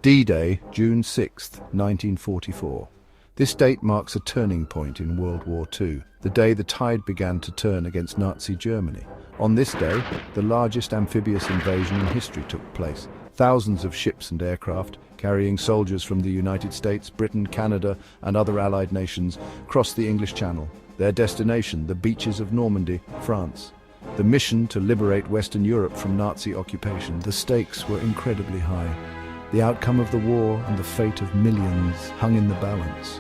D-Day, June 6, 1944. This date marks a turning point in World War II, the day the tide began to turn against Nazi Germany. On this day, the largest amphibious invasion in history took place. Thousands of ships and aircraft, carrying soldiers from the United States, Britain, Canada, and other allied nations, crossed the English Channel. Their destination, the beaches of Normandy, France. The mission to liberate Western Europe from Nazi occupation. The stakes were incredibly high. The outcome of the war and the fate of millions hung in the balance.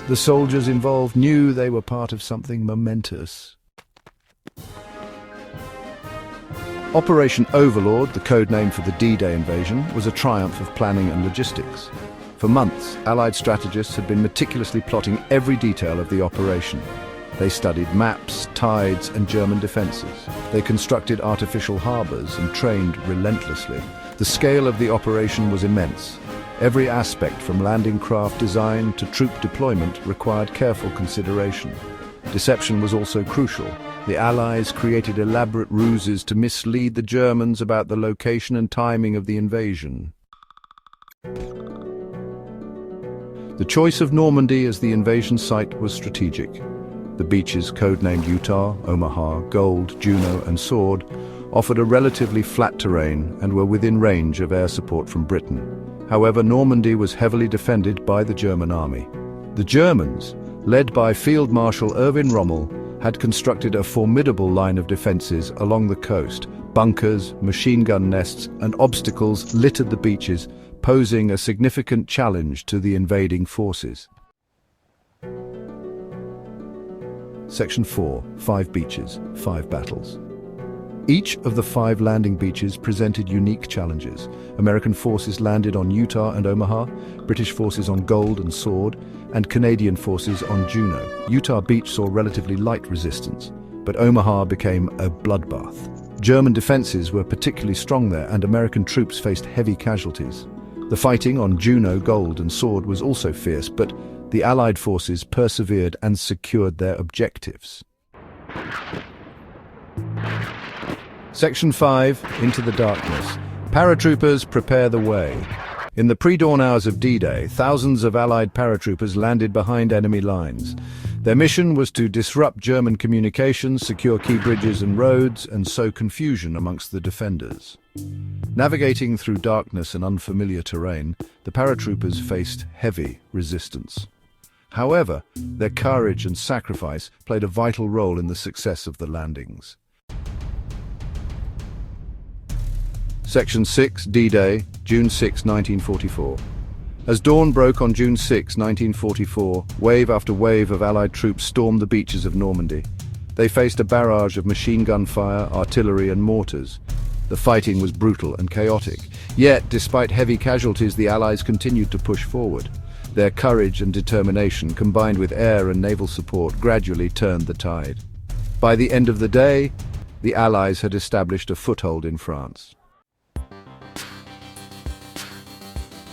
The soldiers involved knew they were part of something momentous. Operation Overlord, the code name for the D-Day invasion, was a triumph of planning and logistics. For months, Allied strategists had been meticulously plotting every detail of the operation. They studied maps, tides, and German defences. They constructed artificial harbours and trained relentlessly. The scale of the operation was immense. Every aspect, from landing craft design to troop deployment, required careful consideration. Deception was also crucial. The Allies created elaborate ruses to mislead the Germans about the location and timing of the invasion. The choice of Normandy as the invasion site was strategic. The beaches, codenamed Utah, Omaha, Gold, Juno, and Sword, offered a relatively flat terrain and were within range of air support from Britain. However, Normandy was heavily defended by the German army. The Germans, led by Field Marshal Erwin Rommel, had constructed a formidable line of defences along the coast. Bunkers, machine gun nests, and obstacles littered the beaches, posing a significant challenge to the invading forces. Section 4. 5 beaches, 5 battles. Each of the 5 landing beaches presented unique challenges. American forces landed on Utah and Omaha, British forces on Gold and Sword, and Canadian forces on Juno. Utah Beach saw relatively light resistance, but Omaha became a bloodbath. German defenses were particularly strong there, and American troops faced heavy casualties. The fighting on Juno, Gold, and Sword was also fierce, but the Allied forces persevered and secured their objectives. Section 5. Into the darkness. Paratroopers prepare the way. In the pre-dawn hours of D-Day, thousands of Allied paratroopers landed behind enemy lines. Their mission was to disrupt German communications, secure key bridges and roads, and sow confusion amongst the defenders. Navigating through darkness and unfamiliar terrain, the paratroopers faced heavy resistance. However, their courage and sacrifice played a vital role in the success of the landings. Section 6, D-Day, June 6, 1944. As dawn broke on June 6, 1944, wave after wave of Allied troops stormed the beaches of Normandy. They faced a barrage of machine gun fire, artillery, and mortars. The fighting was brutal and chaotic. Yet, despite heavy casualties, the Allies continued to push forward. Their courage and determination, combined with air and naval support, gradually turned the tide. By the end of the day, the Allies had established a foothold in France.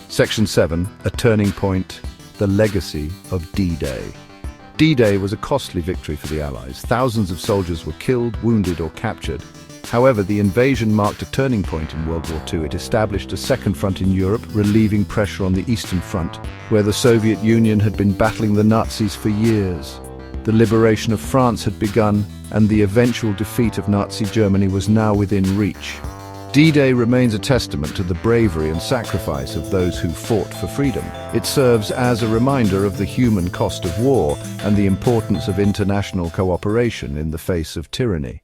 Section 7. A turning point. The legacy of D-Day. D-Day was a costly victory for the Allies. Thousands of soldiers were killed, wounded, or captured. However, the invasion marked a turning point in World War II. It established a second front in Europe, relieving pressure on the Eastern Front, where the Soviet Union had been battling the Nazis for years. The liberation of France had begun, and the eventual defeat of Nazi Germany was now within reach. D-Day remains a testament to the bravery and sacrifice of those who fought for freedom. It serves as a reminder of the human cost of war and the importance of international cooperation in the face of tyranny.